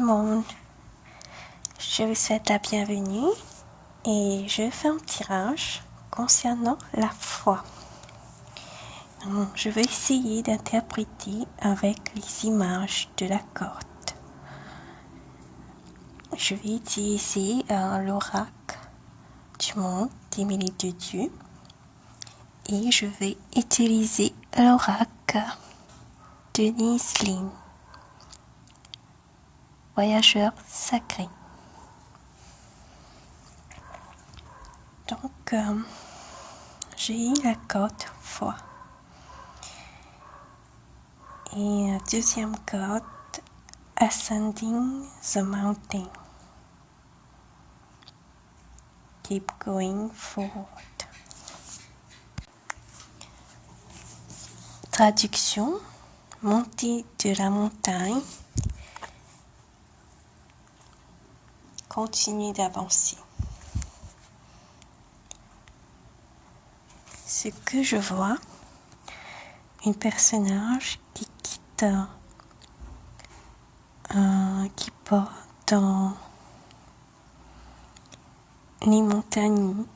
le monde, je vous souhaite la bienvenue et je fais un tirage concernant la foi. Donc, je vais essayer d'interpréter avec les images de la corde. Je vais utiliser l'oracle du monde des milliers de Dieu et je vais utiliser l'oracle de Nisling, voyageur sacré. Donc, j'ai eu la corde foi. Et la deuxième corde, Ascending the Mountain. Keep going forward. Traduction, montée de la montagne. Continuez d'avancer. Ce que je vois, un personnage qui quitte, qui part dans les montagnes,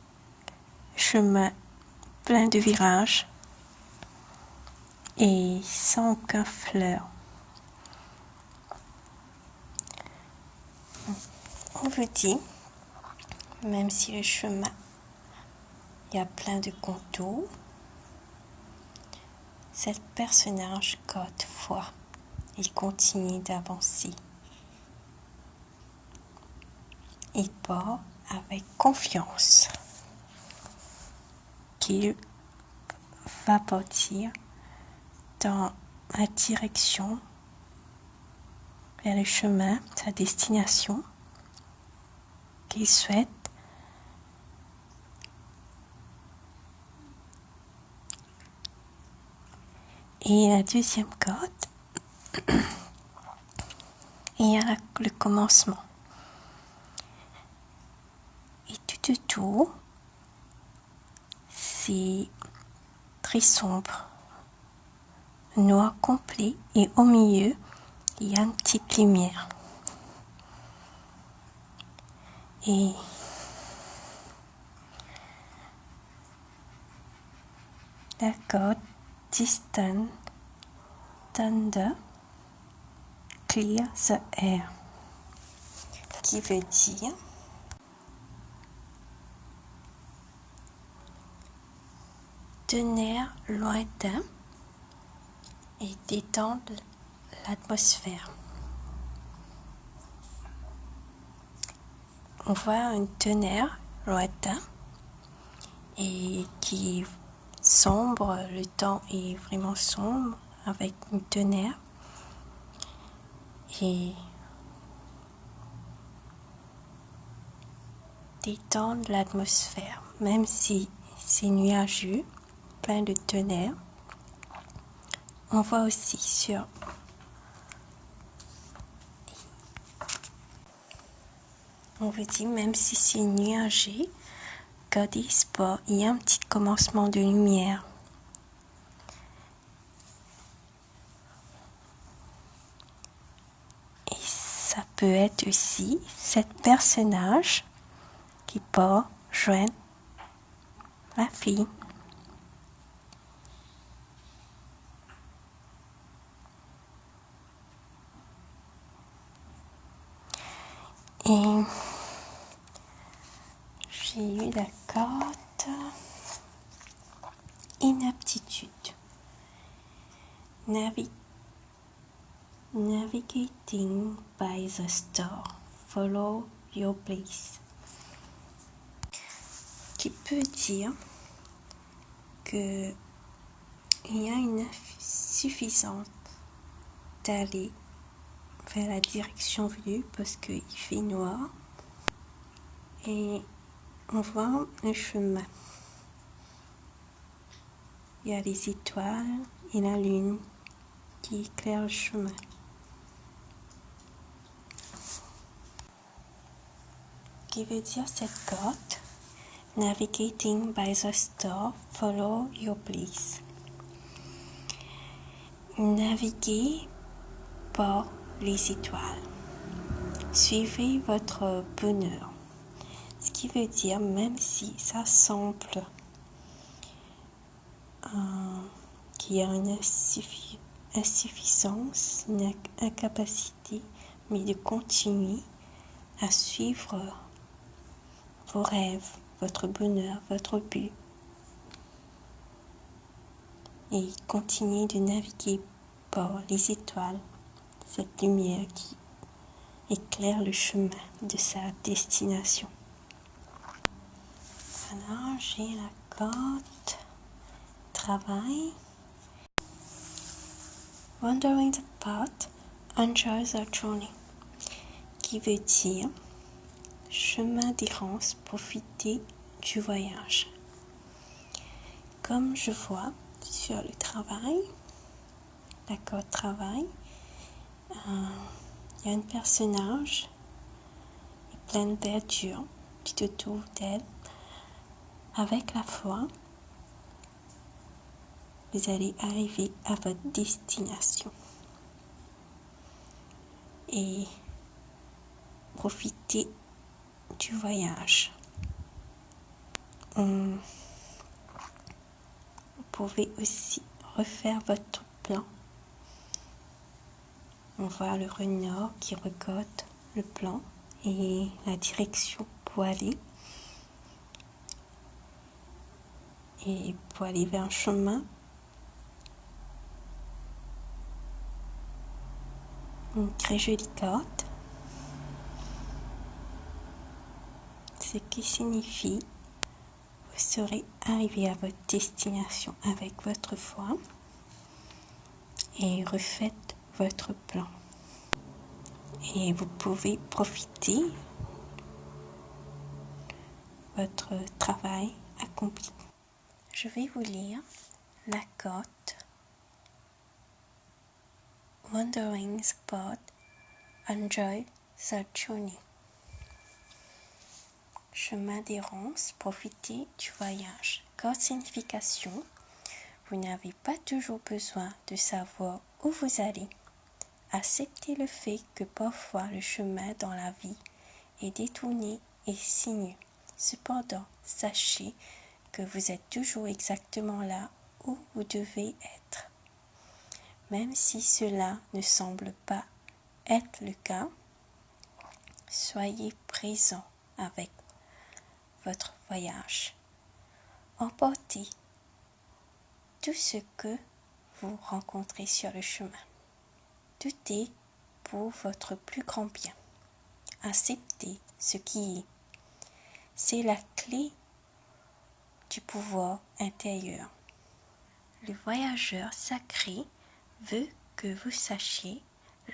chemin plein de virages et sans aucun fleur. On vous dit, même si le chemin, il y a plein de contours, cet personnage garde foi. Il continue d'avancer. Il part avec confiance qu'il va partir dans la direction vers le chemin, sa destination qu'il souhaite. Et la deuxième corde, il y a le commencement. Et tout autour, c'est très sombre, noir complet, et au milieu, il y a une petite lumière. Et la corde Distant Thunder Clear the Air, qui veut dire tonnerre lointain et détendre l'atmosphère. On voit un tonnerre lointain et qui est sombre, le temps est vraiment sombre avec une tonnerre et détendre l'atmosphère, même si c'est nuageux, plein de tonnerre. On voit aussi sur on vous dit, même si c'est nuageux, gardez espoir, il y a un petit commencement de lumière. Et ça peut être aussi cet personnage qui part joindre la fille. Et j'ai eu la corde inaptitude. Navigating by the star. Follow your place. Qui peut dire que il y a une insuffisance d'aller vers la direction voulue parce qu'il fait noir et on voit un chemin. Il y a les étoiles et la lune qui éclairent le chemin. Qui veut dire cette corde, Navigating by the star, follow your place. Naviguer par les étoiles. Suivez votre bonheur. Ce qui veut dire, même si ça semble qu'il y a une insuffisance, une incapacité, mais de continuer à suivre vos rêves, votre bonheur, votre but. Et continuer de naviguer par les étoiles, cette lumière qui éclaire le chemin de sa destination. Alors, j'ai la carte travail. Wandering the path, enjoy the journey, qui veut dire chemin d'errance, profiter du voyage. Comme je vois sur le travail, la carte travail, il y a un personnage plein de verdure tout autour d'elle. Avec la foi, vous allez arriver à votre destination et profiter du voyage. Vous pouvez aussi refaire votre plan. On voit le renard qui regarde le plan et la direction pour aller. Et pour aller vers un chemin, une très jolie carte. Ce qui signifie vous serez arrivé à votre destination avec votre foi et refaites votre plan. Et vous pouvez profiter de votre travail accompli. Je vais vous lire la carte Wandering the path, enjoy the journey. Chemin d'errance, profitez du voyage. Carte signification, vous n'avez pas toujours besoin de savoir où vous allez. Acceptez le fait que parfois le chemin dans la vie est détourné et sinueux. Cependant, sachez que vous êtes toujours exactement là où vous devez être. Même si cela ne semble pas être le cas, soyez présent avec votre voyage. Emportez tout ce que vous rencontrez sur le chemin. Tout est pour votre plus grand bien. Acceptez ce qui est. C'est la clé du pouvoir intérieur. Le voyageur sacré veut que vous sachiez,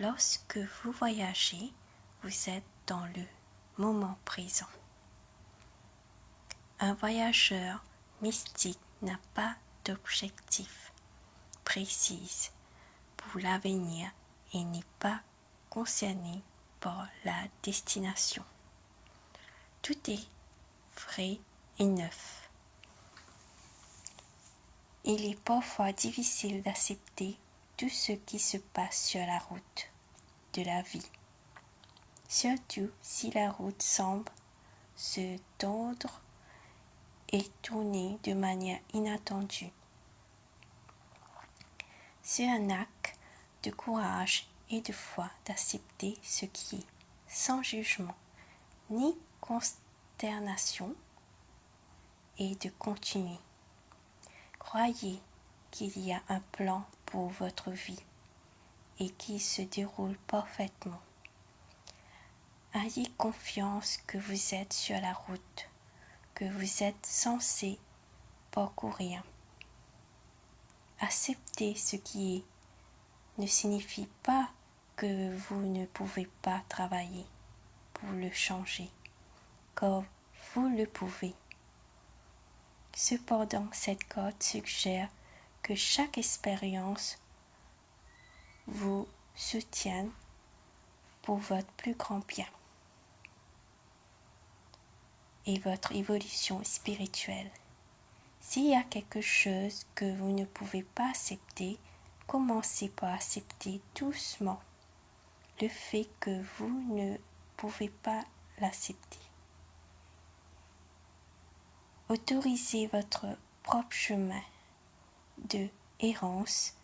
lorsque vous voyagez, vous êtes dans le moment présent. Un voyageur mystique n'a pas d'objectif précis pour l'avenir et n'est pas concerné par la destination. Tout est frais et neuf. Il est parfois difficile d'accepter tout ce qui se passe sur la route de la vie, surtout si la route semble se tordre et tourner de manière inattendue. C'est un acte de courage et de foi d'accepter ce qui est, sans jugement ni consternation, et de continuer. Croyez qu'il y a un plan pour votre vie et qui se déroule parfaitement. Ayez confiance que vous êtes sur la route que vous êtes censé parcourir. Accepter ce qui est ne signifie pas que vous ne pouvez pas travailler pour le changer, car vous le pouvez. Cependant, cette carte suggère que chaque expérience vous soutienne pour votre plus grand bien et votre évolution spirituelle. S'il y a quelque chose que vous ne pouvez pas accepter, commencez par accepter doucement le fait que vous ne pouvez pas l'accepter. Autorisez votre propre chemin de errance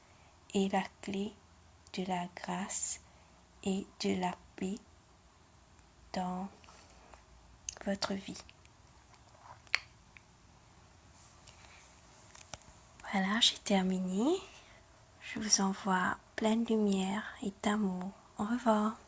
et la clé de la grâce et de la paix dans votre vie. Voilà, j'ai terminé. Je vous envoie plein de lumière et d'amour. Au revoir.